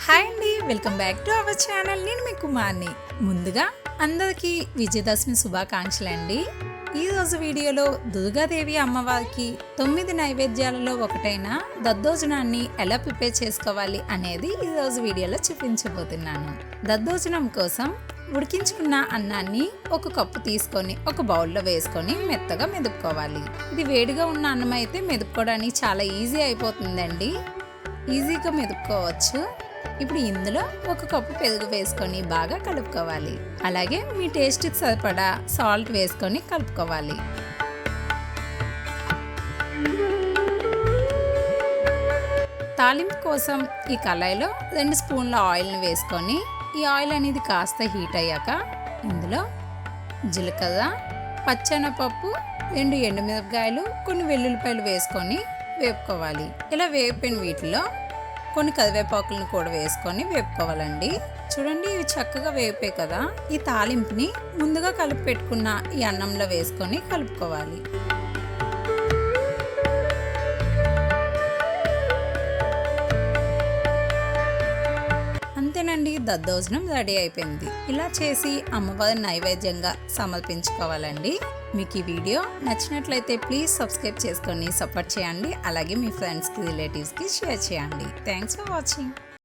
Hi అండి, welcome back to our channel. నేను మీ కుమార్ని. ముందుగా అందరికీ విజయదశమి శుభాకాంక్షలు అండి. ఈరోజు వీడియోలో దుర్గాదేవి అమ్మవారికి 9 నైవేద్యాలలో ఒకటైన దద్దోజనాన్ని ఎలా ప్రిపేర్ చేసుకోవాలి అనేది ఈరోజు వీడియోలో చూపించబోతున్నాను. దద్దోజనం కోసం ఉడికించుకున్న అన్నాన్ని ఒక కప్పు తీసుకొని ఒక బౌల్లో వేసుకొని మెత్తగా మెదుపుకోవాలి. ఇది వేడిగా ఉన్న అన్నం అయితే మెదుపుకోవడానికి చాలా ఈజీ అయిపోతుందండి. ఈజీగా మెదుపుకోవచ్చు. ఇప్పుడు ఇందులో ఒక కప్పు పెరుగు వేసుకొని బాగా కలుపుకోవాలి. అలాగే మీ టేస్ట్కి సరిపడా సాల్ట్ వేసుకొని కలుపుకోవాలి. తాలింపు కోసం ఈ కళాయిలో 2 స్పూన్ల ఆయిల్ని వేసుకొని ఈ ఆయిల్ అనేది కాస్త హీట్ అయ్యాక ఇందులో జీలకర్ర, పచ్చెనపప్పు, 2 ఎండుమిరపకాయలు, కొన్ని వెల్లుల్లిపాయలు వేసుకొని వేపుకోవాలి. ఇలా వేపిన వీటిలో కొన్ని కరివేపాకులను కూడా వేసుకొని వేపుకోవాలండి. చూడండి, ఇవి చక్కగా వేపే కదా. ఈ తాలింపుని ముందుగా కలిపి పెట్టుకున్న ఈ అన్నంలో వేసుకొని కలుపుకోవాలి. అంతేనండి, దద్దోజనం రెడీ అయిపోయింది. ఇలా చేసి అమ్మవారి నైవేద్యంగా సమర్పించుకోవాలండి. మీకు ఈ వీడియో నచ్చినట్లయితే ప్లీజ్ సబ్స్క్రైబ్ చేసుకొని సపోర్ట్ చేయండి. అలాగే మీ ఫ్రెండ్స్కి, రిలేటివ్స్కి షేర్ చేయండి. Thanks for watching.